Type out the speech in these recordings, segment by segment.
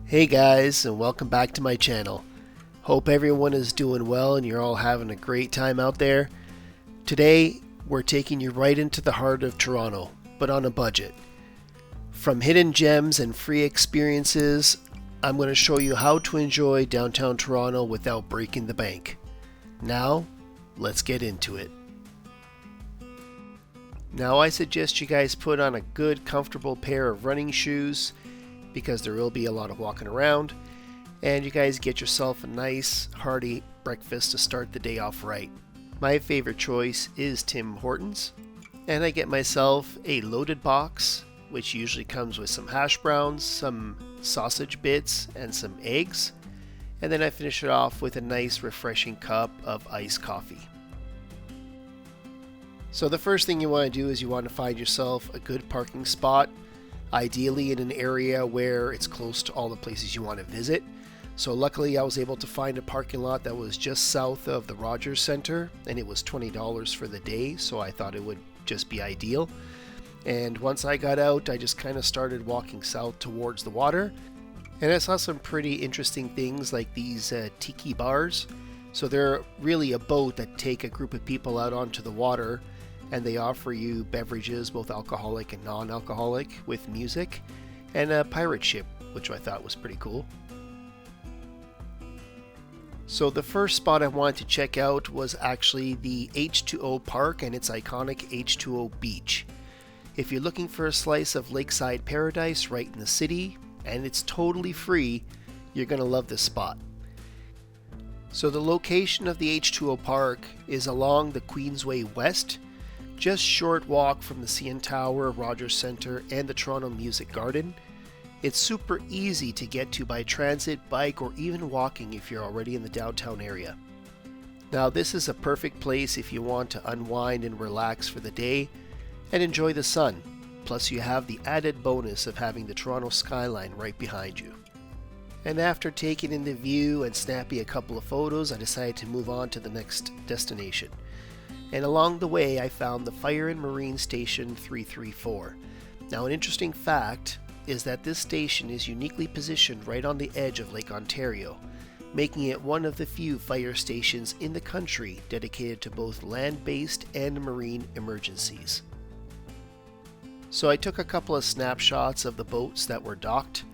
Hey guys, and welcome back to my channel. Hope everyone is doing well and you're all having a great time out there. Today, we're taking you right into the heart of Toronto, but on a budget. From hidden gems and free experiences, I'm going to show you how to enjoy downtown Toronto without breaking the bank. Now, let's get into it. Now, I suggest you guys put on a good, comfortable pair of running shoes, because there will be a lot of walking around, and you guys get yourself a nice hearty breakfast to start the day off right. My favorite choice is Tim Hortons, and I get myself a loaded box, which usually comes with some hash browns, some sausage bits, and some eggs, and then I finish it off with a nice refreshing cup of iced coffee. So the first thing you want to do is you want to find yourself a good parking spot, ideally in an area where it's close to all the places you want to visit. So luckily I was able to find a parking lot that was just south of the Rogers Center, and it was $20 for the day, so I thought it would just be ideal. And once I got out, I just kind of started walking south towards the water, and I saw some pretty interesting things like these tiki bars. So they're really a boat that take a group of people out onto the water, and they offer you beverages, both alcoholic and non-alcoholic, with music, and a pirate ship, which I thought was pretty cool. So the first spot I wanted to check out was actually the H2O Park and its iconic H2O beach. If you're looking for a slice of lakeside paradise right in the city, and it's totally free, you're going to love this spot. So the location of the H2O Park is along the Queensway West, just short walk from the CN Tower, Rogers Center, and the Toronto Music Garden. It's super easy to get to by transit, bike, or even walking if you're already in the downtown area. Now this is a perfect place if you want to unwind and relax for the day and enjoy the sun. Plus you have the added bonus of having the Toronto skyline right behind you. And after taking in the view and snapping a couple of photos, I decided to move on to the next destination. And along the way I found the Fire and Marine Station 334. Now an interesting fact is that this station is uniquely positioned right on the edge of Lake Ontario, making it one of the few fire stations in the country dedicated to both land-based and marine emergencies. So I took a couple of snapshots of the boats that were docked,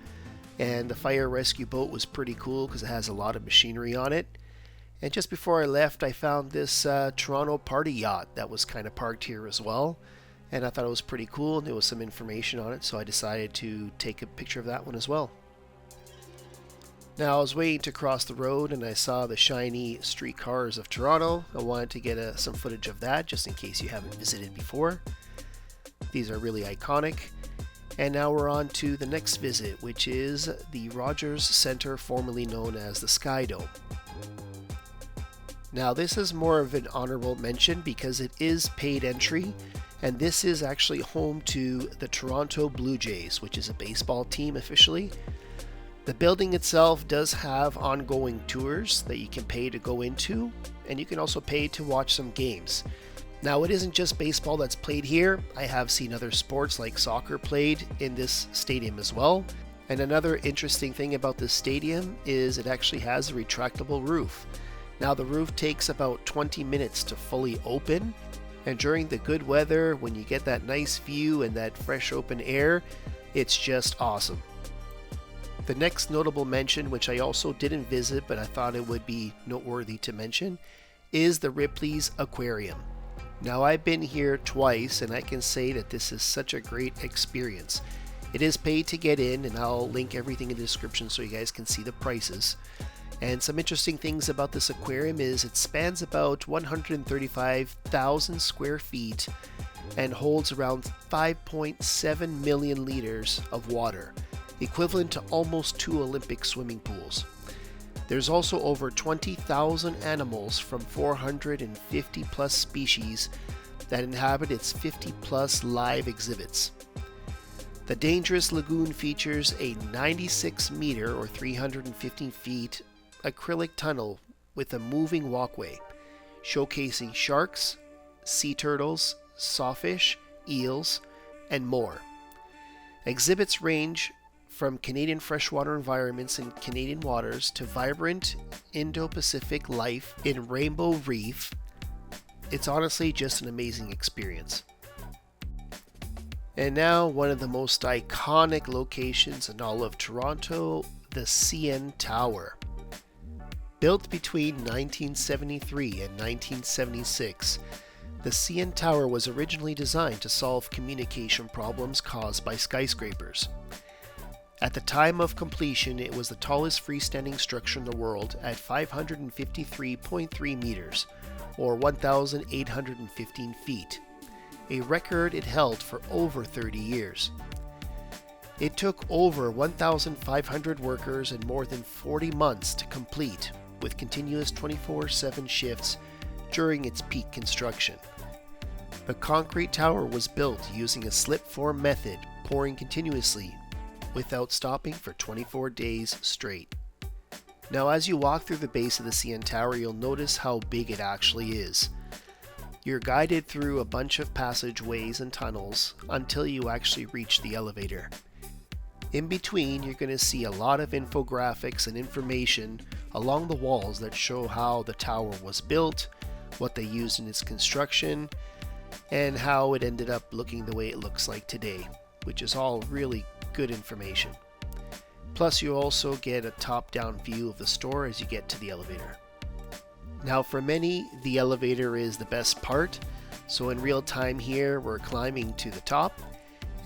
and the fire rescue boat was pretty cool because it has a lot of machinery on it. And just before I left, I found this Toronto party yacht that was kind of parked here as well. And I thought it was pretty cool, and there was some information on it, so I decided to take a picture of that one as well. Now I was waiting to cross the road and I saw the shiny streetcars of Toronto. I wanted to get some footage of that just in case you haven't visited before. These are really iconic. And now we're on to the next visit, which is the Rogers Center, formerly known as the Sky Dome. Now this is more of an honorable mention because it is paid entry, and this is actually home to the Toronto Blue Jays, which is a baseball team officially. The building itself does have ongoing tours that you can pay to go into, and you can also pay to watch some games. Now it isn't just baseball that's played here. I have seen other sports like soccer played in this stadium as well. And another interesting thing about this stadium is it actually has a retractable roof. Now the roof takes about 20 minutes to fully open, and during the good weather, when you get that nice view and that fresh open air, it's just awesome. The next notable mention, which I also didn't visit but I thought it would be noteworthy to mention, is the Ripleys Aquarium. Now I've been here twice and I can say that this is such a great experience. It is paid to get in, and I'll link everything in the description so you guys can see the prices. And some interesting things about this aquarium is it spans about 135,000 square feet and holds around 5.7 million liters of water, equivalent to almost 2 Olympic swimming pools. There's also over 20,000 animals from 450 plus species that inhabit its 50 plus live exhibits. The Dangerous Lagoon features a 96 meter or 315 feet acrylic tunnel with a moving walkway, showcasing sharks, sea turtles, sawfish, eels, and more. Exhibits range From Canadian freshwater environments in Canadian waters to vibrant Indo-Pacific life in Rainbow Reef, it's honestly just an amazing experience. And now, one of the most iconic locations in all of Toronto, the CN Tower. Built between 1973 and 1976, the CN Tower was originally designed to solve communication problems caused by skyscrapers. At the time of completion, it was the tallest freestanding structure in the world at 553.3 meters, or 1,815 feet, a record it held for over 30 years. It took over 1,500 workers and more than 40 months to complete, with continuous 24/7 shifts during its peak construction. The concrete tower was built using a slip-form method, pouring continuously without stopping for 24 days straight. Now, as you walk through the base of the CN Tower, you'll notice how big it actually is. You're guided through a bunch of passageways and tunnels until you actually reach the elevator. In between, you're going to see a lot of infographics and information along the walls that show how the tower was built, what they used in its construction, and how it ended up looking the way it looks like today, which is all really good information. Plus, you also get a top-down view of the store as you get to the elevator. Now, for many, the elevator is the best part, so in real time here, we're climbing to the top,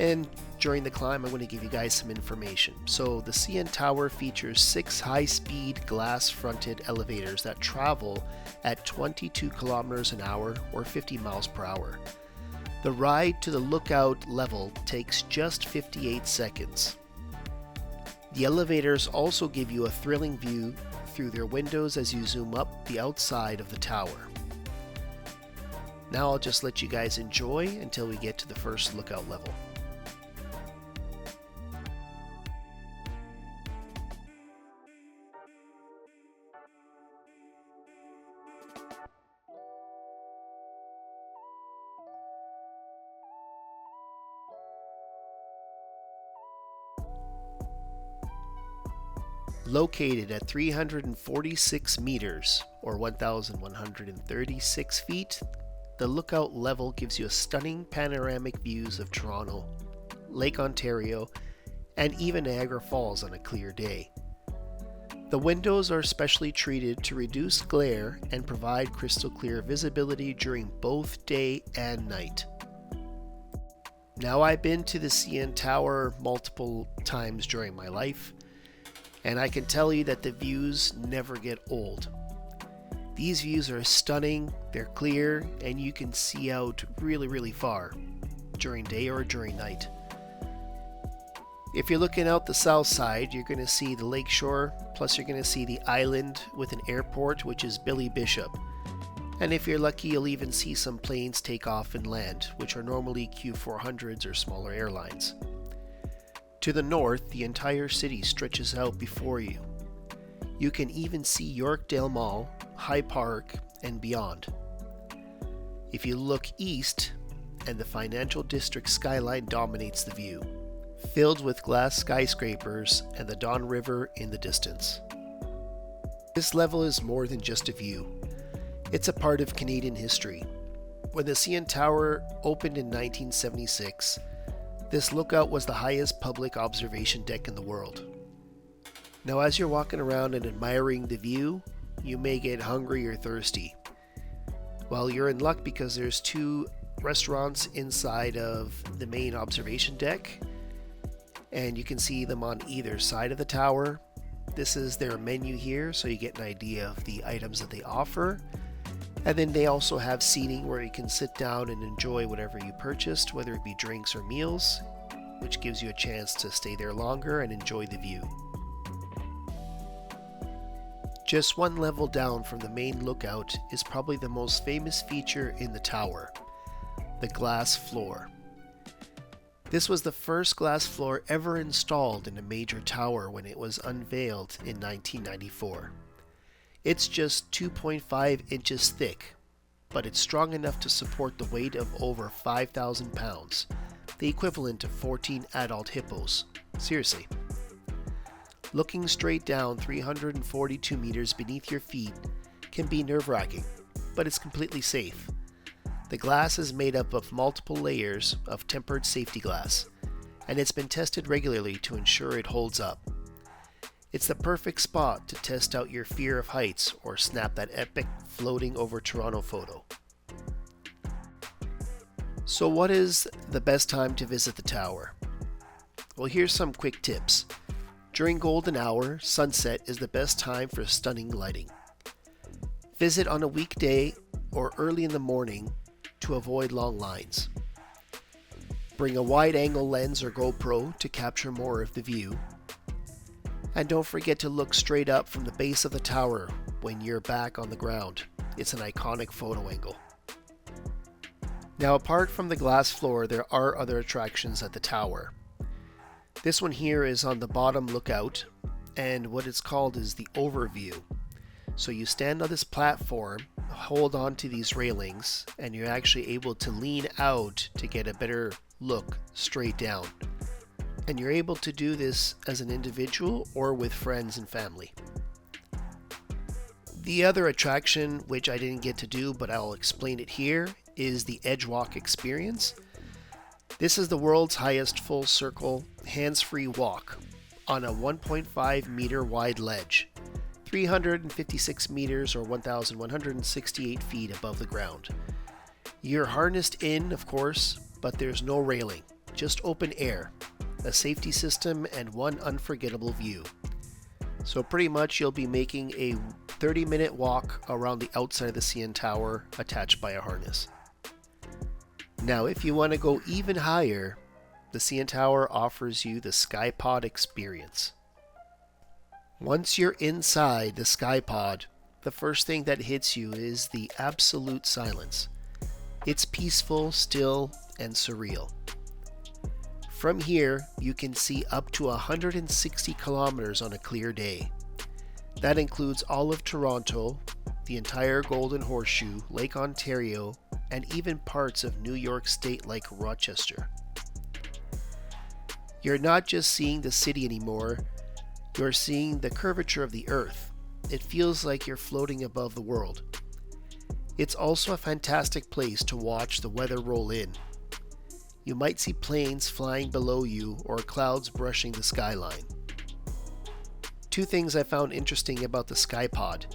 and during the climb, I'm going to give you guys some information. So, the CN Tower features 6 high-speed glass-fronted elevators that travel at 22 kilometers an hour or 50 miles per hour. The ride to the lookout level takes just 58 seconds. The elevators also give you a thrilling view through their windows as you zoom up the outside of the tower. Now I'll just let you guys enjoy until we get to the first lookout level. Located at 346 meters, or 1,136 feet, the lookout level gives you a stunning panoramic views of Toronto, Lake Ontario, and even Niagara Falls on a clear day. The windows are specially treated to reduce glare and provide crystal clear visibility during both day and night. Now, I've been to the CN Tower multiple times during my life, and I can tell you that the views never get old. These views are stunning, they're clear, and you can see out really far during day or during night. If you're looking out the south side, you're going to see the lakeshore, plus you're going to see the island with an airport, which is Billy Bishop. And if you're lucky, you'll even see some planes take off and land, which are normally Q400s or smaller airlines. To the north, the entire city stretches out before you. You can even see Yorkdale Mall, High Park, and beyond. If you look east, and the financial district skyline dominates the view, filled with glass skyscrapers and the Don River in the distance. This level is more than just a view. It's a part of Canadian history. When the CN Tower opened in 1976, this lookout was the highest public observation deck in the world. Now, as you're walking around and admiring the view, you may get hungry or thirsty. Well, you're in luck because there's 2 restaurants inside of the main observation deck, and you can see them on either side of the tower. This is their menu here, so you get an idea of the items that they offer. And then they also have seating where you can sit down and enjoy whatever you purchased, whether it be drinks or meals, which gives you a chance to stay there longer and enjoy the view. Just one level down from the main lookout is probably the most famous feature in the tower, the glass floor. This was the first glass floor ever installed in a major tower when it was unveiled in 1994. It's just 2.5 inches thick, but it's strong enough to support the weight of over 5,000 pounds, the equivalent of 14 adult hippos. Seriously. Looking straight down 342 meters beneath your feet can be nerve-wracking, but it's completely safe. The glass is made up of multiple layers of tempered safety glass, and it's been tested regularly to ensure it holds up. It's the perfect spot to test out your fear of heights or snap that epic floating over Toronto photo. So what is the best time to visit the tower? Well, here's some quick tips. During golden hour, sunset is the best time for stunning lighting. Visit on a weekday or early in the morning to avoid long lines. Bring a wide-angle lens or GoPro to capture more of the view. And don't forget to look straight up from the base of the tower when you're back on the ground. It's an iconic photo angle. Now, apart from the glass floor, there are other attractions at the tower. This one here is on the bottom lookout, and what it's called is the overview. So you stand on this platform, hold on to these railings, and you're actually able to lean out to get a better look straight down. And you're able to do this as an individual or with friends and family. The other attraction, which I didn't get to do but I'll explain it here, is the Edge Walk experience. This is the world's highest full circle hands-free walk on a 1.5 meter wide ledge, 356 meters or 1,168 feet above the ground. You're harnessed in, of course, but there's no railing, just open air, a safety system, and one unforgettable view. So pretty much you'll be making a 30-minute walk around the outside of the CN Tower attached by a harness. Now, if you want to go even higher, the CN Tower offers you the SkyPod experience. Once you're inside the SkyPod, the first thing that hits you is the absolute silence. It's peaceful, still, and surreal. From here, you can see up to 160 kilometers on a clear day. That includes all of Toronto, the entire Golden Horseshoe, Lake Ontario, and even parts of New York State like Rochester. You're not just seeing the city anymore, you're seeing the curvature of the earth. It feels like you're floating above the world. It's also a fantastic place to watch the weather roll in. You might see planes flying below you or clouds brushing the skyline. Two things I found interesting about the SkyPod.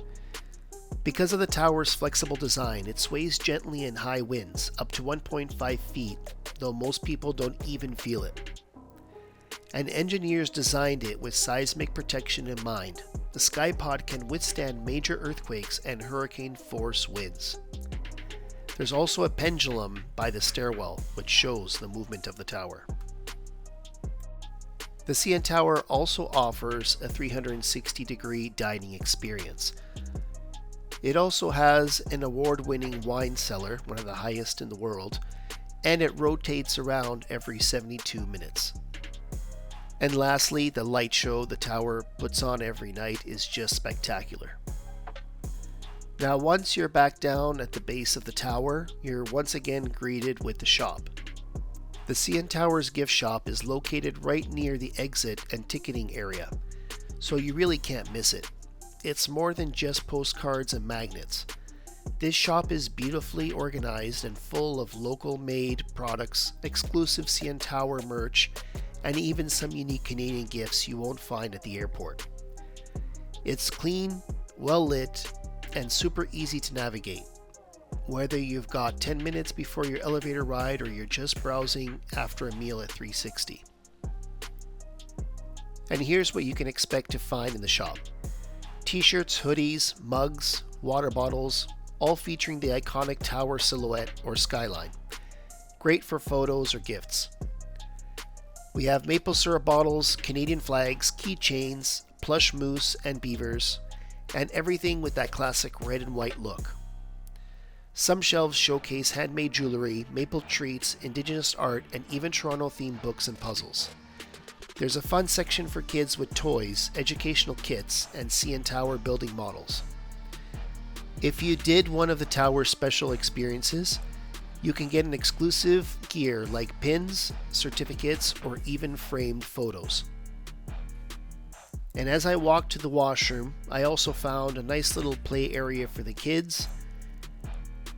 Because of the tower's flexible design, it sways gently in high winds, up to 1.5 feet, though most people don't even feel it. And engineers designed it with seismic protection in mind. The SkyPod can withstand major earthquakes and hurricane-force winds. There's also a pendulum by the stairwell, which shows the movement of the tower. The CN Tower also offers a 360-degree dining experience. It also has an award-winning wine cellar, one of the highest in the world, and it rotates around every 72 minutes. And lastly, the light show the tower puts on every night is just spectacular. Now, once you're back down at the base of the tower, you're once again greeted with the shop. The CN Tower's gift shop is located right near the exit and ticketing area, so you really can't miss it. It's more than just postcards and magnets. This shop is beautifully organized and full of local-made products, exclusive CN Tower merch, and even some unique Canadian gifts you won't find at the airport. It's clean, well lit, and super easy to navigate. Whether you've got 10 minutes before your elevator ride or you're just browsing after a meal at 360. And here's what you can expect to find in the shop. T-shirts, hoodies, mugs, water bottles, all featuring the iconic tower silhouette or skyline. Great for photos or gifts. We have maple syrup bottles, Canadian flags, keychains, plush moose and beavers, and everything with that classic red and white look. Some shelves showcase handmade jewelry, maple treats, indigenous art, and even Toronto-themed books and puzzles. There's a fun section for kids with toys, educational kits, and CN Tower building models. If you did one of the tower's special experiences, you can get an exclusive gear like pins, certificates, or even framed photos. And as I walked to the washroom, I also found a nice little play area for the kids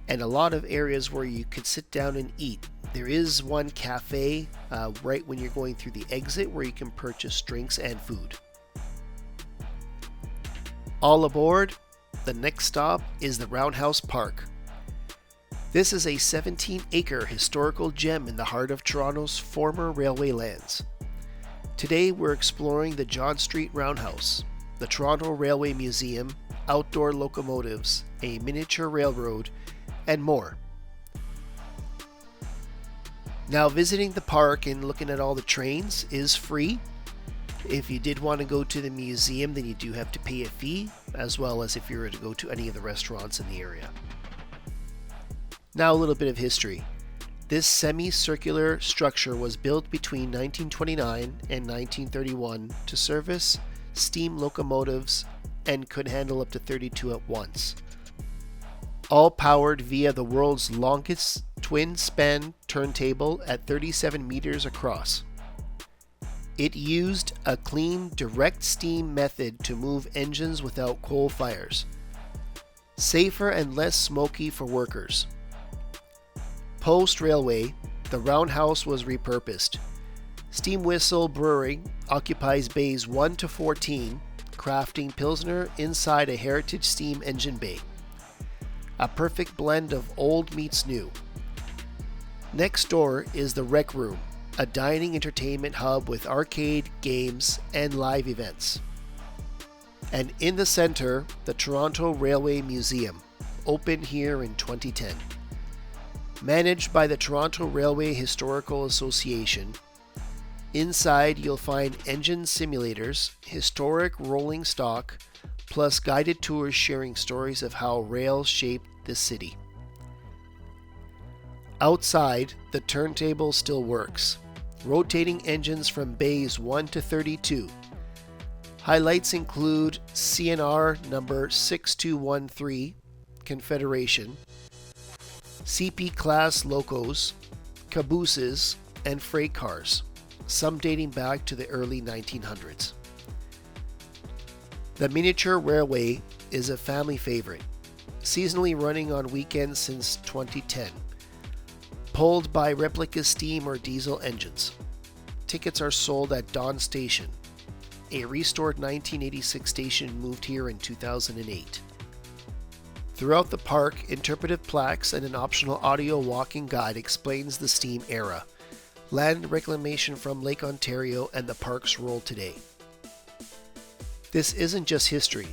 and a lot of areas where you could sit down and eat. There is one cafe right when you're going through the exit where you can purchase drinks and food. All aboard, the next stop is the Roundhouse Park. This is a 17-acre historical gem in the heart of Toronto's former railway lands. Today we're exploring the John Street Roundhouse, the Toronto Railway Museum, outdoor locomotives, a miniature railroad, and more. Now, visiting the park and looking at all the trains is free. If you did want to go to the museum, then you do have to pay a fee, as well as if you were to go to any of the restaurants in the area. Now, a little bit of history. This semicircular structure was built between 1929 and 1931 to service steam locomotives and could handle up to 32 at once. All powered via the world's longest twin-span turntable at 37 meters across. It used a clean, direct steam method to move engines without coal fires. Safer and less smoky for workers. Post-railway, the Roundhouse was repurposed. Steam Whistle Brewery occupies bays 1 to 14, crafting Pilsner inside a heritage steam engine bay. A perfect blend of old meets new. Next door is the Rec Room, a dining entertainment hub with arcade, games, and live events. And in the center, the Toronto Railway Museum, opened here in 2010. Managed by the Toronto Railway Historical Association, inside you'll find engine simulators, historic rolling stock, plus guided tours sharing stories of how rail shaped this city. Outside, the turntable still works, rotating engines from bays 1 to 32. Highlights include CNR number 6213, Confederation, CP class locos, cabooses, and freight cars, some dating back to the early 1900s. The miniature railway is a family favorite, seasonally running on weekends since 2010, pulled by replica steam or diesel engines. Tickets are sold at Dawn Station, a restored 1986 station moved here in 2008. Throughout the park, interpretive plaques and an optional audio walking guide explains the steam era, land reclamation from Lake Ontario, and the park's role today. This isn't just history,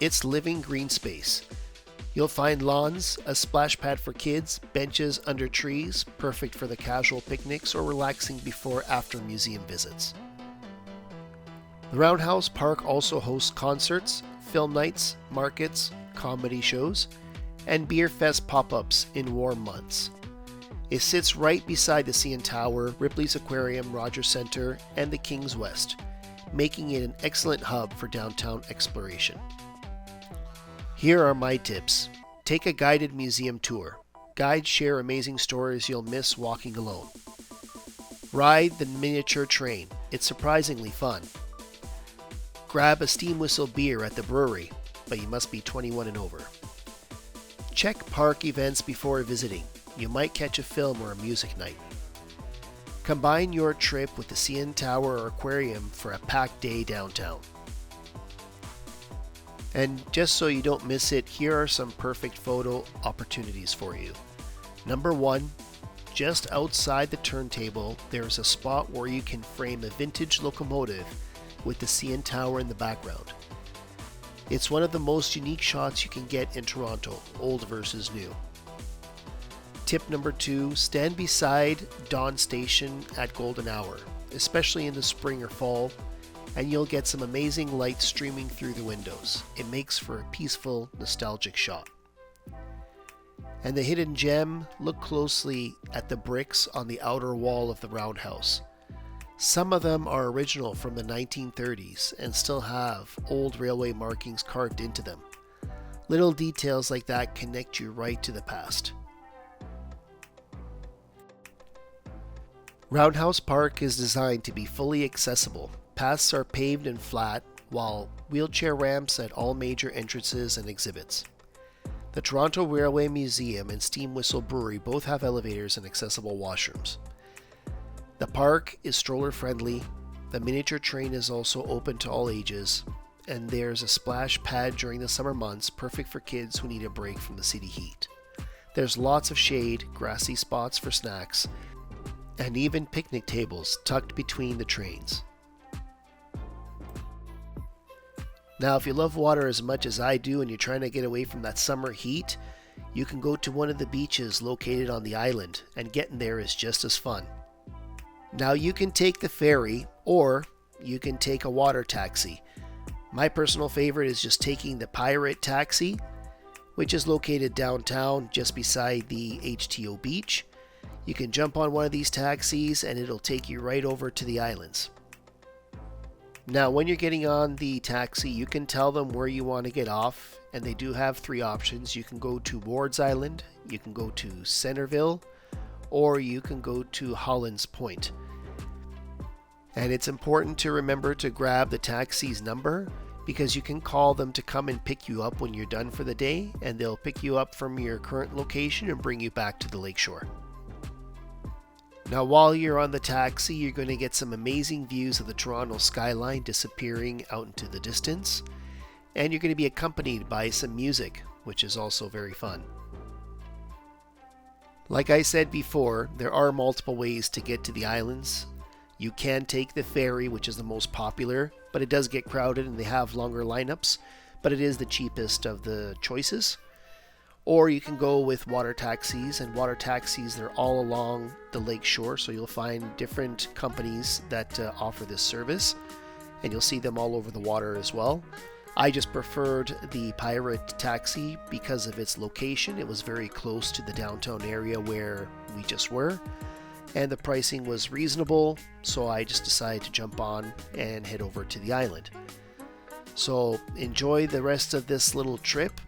it's living green space. You'll find lawns, a splash pad for kids, benches under trees, perfect for the casual picnics or relaxing before/after museum visits. The Roundhouse Park also hosts concerts, film nights, markets, comedy shows, and beer fest pop-ups in warm months. It sits right beside the CN Tower, Ripley's Aquarium, Rogers Centre, and the King's West, making it an excellent hub for downtown exploration. Here are my tips. Take a guided museum tour. Guides share amazing stories you'll miss walking alone. Ride the miniature train. It's surprisingly fun. Grab a steam whistle beer at the brewery, but you must be 21 and over. Check park events before visiting. You might catch a film or a music night. Combine your trip with the CN Tower or Aquarium for a packed day downtown. And just so you don't miss it, here are some perfect photo opportunities for you. Number 1, just outside the turntable, there's a spot where you can frame a vintage locomotive with the CN Tower in the background. It's one of the most unique shots you can get in Toronto, old versus new. Tip number 2, stand beside Dawn Station at golden hour, especially in the spring or fall, and you'll get some amazing light streaming through the windows. It makes for a peaceful, nostalgic shot. And the hidden gem, look closely at the bricks on the outer wall of the Roundhouse. Some of them are original from the 1930s and still have old railway markings carved into them. Little details like that connect you right to the past. Roundhouse Park is designed to be fully accessible. Paths are paved and flat, while wheelchair ramps at all major entrances and exhibits. The Toronto Railway Museum and Steam Whistle Brewery both have elevators and accessible washrooms. The park is stroller friendly, the miniature train is also open to all ages, and there's a splash pad during the summer months, perfect for kids who need a break from the city heat. There's lots of shade, grassy spots for snacks, and even picnic tables tucked between the trains. Now, if you love water as much as I do and you're trying to get away from that summer heat, you can go to one of the beaches located on the island, and getting there is just as fun. Now, you can take the ferry or you can take a water taxi. My personal favorite is just taking the Pirate Taxi, which is located downtown just beside the H2O beach. You can jump on one of these taxis and it'll take you right over to the islands. Now, when you're getting on the taxi, you can tell them where you want to get off, and they do have 3 options. You can go to Ward's Island, you can go to Centerville, or you can go to Hollands Point. And it's important to remember to grab the taxi's number, because you can call them to come and pick you up when you're done for the day, and they'll pick you up from your current location and bring you back to the lakeshore. Now, while you're on the taxi, you're going to get some amazing views of the Toronto skyline disappearing out into the distance, and you're going to be accompanied by some music, which is also very fun. Like I said before, there are multiple ways to get to the islands. You can take the ferry, which is the most popular, but it does get crowded and they have longer lineups, but it is the cheapest of the choices. Or you can go with water taxis, and water taxis, they're all along the lake shore, so you'll find different companies that offer this service, and you'll see them all over the water as well. I just preferred the Pirate Taxi because of its location. It was very close to the downtown area where we just were, and the pricing was reasonable, so I just decided to jump on and head over to the island. So enjoy the rest of this little trip,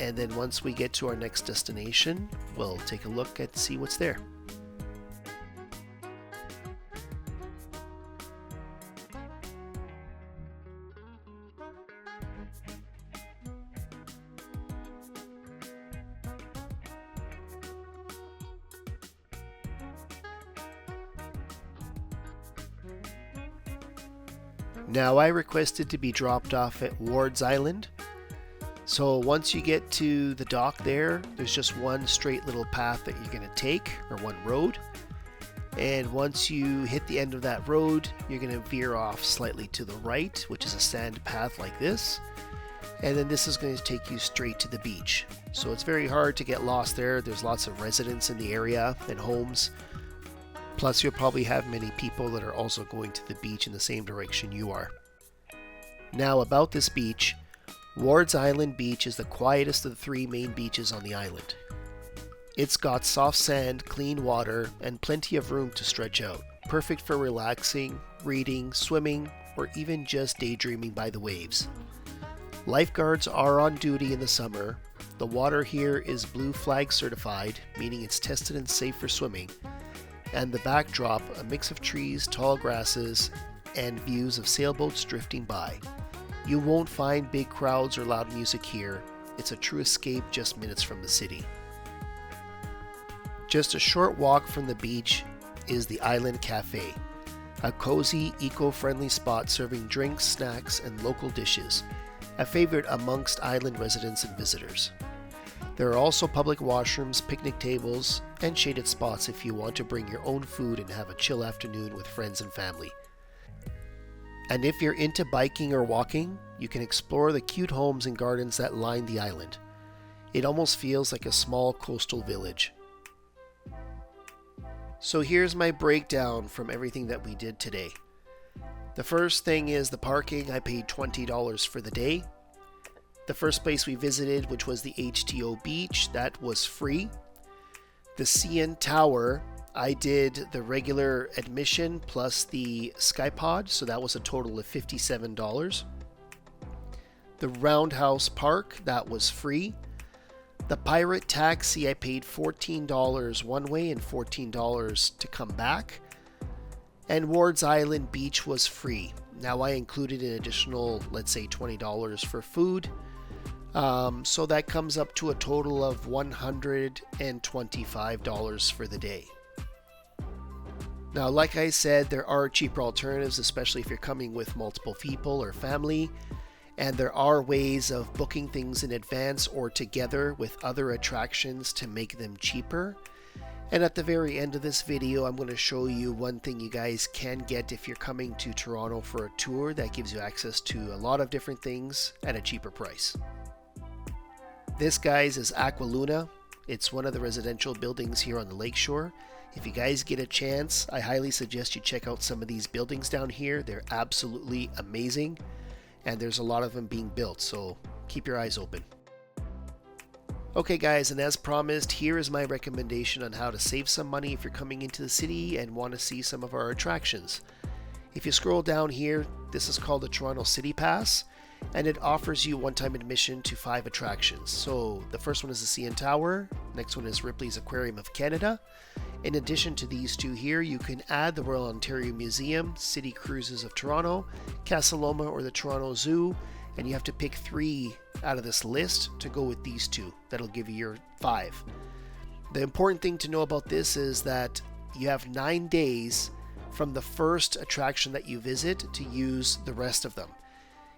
and then once we get to our next destination, we'll take a look and see what's there. Now, I requested to be dropped off at Ward's Island. So once you get to the dock there's just one straight little path that you're going to take, or one road. And once you hit the end of that road, you're going to veer off slightly to the right, which is a sand path like this. And then this is going to take you straight to the beach. So it's very hard to get lost there. There's lots of residents in the area and homes. Plus, you'll probably have many people that are also going to the beach in the same direction you are. Now, about this beach, Ward's Island Beach is the quietest of the 3 main beaches on the island. It's got soft sand, clean water, and plenty of room to stretch out, perfect for relaxing, reading, swimming, or even just daydreaming by the waves. Lifeguards are on duty in the summer. The water here is Blue Flag certified, meaning it's tested and safe for swimming. And the backdrop, a mix of trees, tall grasses, and views of sailboats drifting by. You won't find big crowds or loud music here. It's a true escape just minutes from the city. Just a short walk from the beach is the Island Cafe, a cozy, eco-friendly spot serving drinks, snacks, and local dishes, a favorite amongst island residents and visitors. There are also public washrooms, picnic tables, and shaded spots if you want to bring your own food and have a chill afternoon with friends and family. And if you're into biking or walking, you can explore the cute homes and gardens that line the island. It almost feels like a small coastal village. So here's my breakdown from everything that we did today. The first thing is the parking. I paid $20 for the day. The first place we visited, which was the H2O beach, that was free. The CN Tower, I did the regular admission plus the Skypod, so that was a total of $57. The Roundhouse Park, that was free. The Pirate Taxi, I paid $14 one way and $14 to come back. And Ward's Island Beach was free. Now I included an additional, let's say $20 for food. So that comes up to a total of $125 for the day. Now, like I said, there are cheaper alternatives, especially if you're coming with multiple people or family. And there are ways of booking things in advance or together with other attractions to make them cheaper. And at the very end of this video, I'm going to show you one thing you guys can get if you're coming to Toronto for a tour that gives you access to a lot of different things at a cheaper price. This, guys, is Aqua Luna. It's one of the residential buildings here on the lakeshore. If you guys get a chance, I highly suggest you check out some of these buildings down here. They're absolutely amazing. And there's a lot of them being built, so keep your eyes open. Okay guys, and as promised, here is my recommendation on how to save some money if you're coming into the city and want to see some of our attractions. If you scroll down here, this is called the Toronto City Pass, and it offers you one-time admission to 5 attractions. So the first one is the CN Tower, next one is Ripley's Aquarium of Canada. In addition to these two here, you can add the Royal Ontario Museum, City Cruises of Toronto, Casa Loma, or the Toronto Zoo, and you have to pick 3 out of this list to go with these 2. That'll give you your 5. The important thing to know about this is that you have 9 days from the first attraction that you visit to use the rest of them.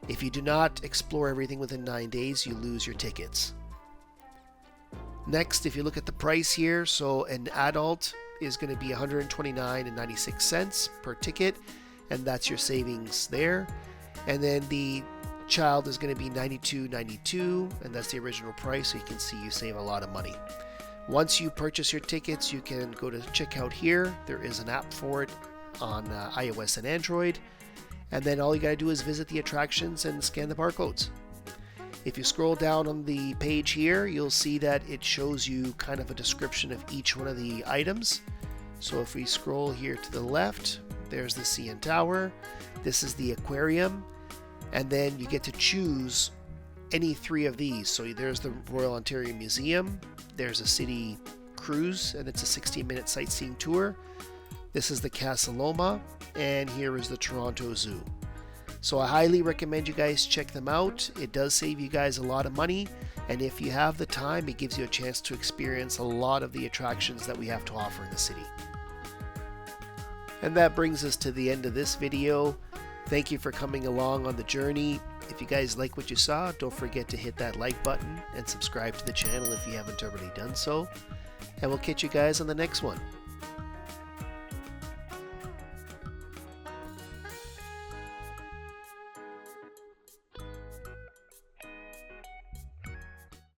If you do not explore everything within 9 days, you lose your tickets. Next, if you look at the price here, so an adult is going to be $129.96 per ticket, and that's your savings there. And then the child is going to be $92.92, and that's the original price, so you can see you save a lot of money. Once you purchase your tickets, you can go to checkout here. There is an app for it on iOS and Android, and then all you got to do is visit the attractions and scan the barcodes. If you scroll down on the page here, you'll see that it shows you kind of a description of each one of the items. So if we scroll here to the left, there's the CN Tower, this is the aquarium, and then you get to choose any 3 of these. So there's the Royal Ontario Museum, there's a city cruise, and it's a 16-minute sightseeing tour. This is the Casa Loma, and here is the Toronto Zoo. So I highly recommend you guys check them out. It does save you guys a lot of money, and if you have the time, it gives you a chance to experience a lot of the attractions that we have to offer in the city. And that brings us to the end of this video. Thank you for coming along on the journey. If you guys like what you saw, don't forget to hit that like button and subscribe to the channel if you haven't already done so. And we'll catch you guys on the next one.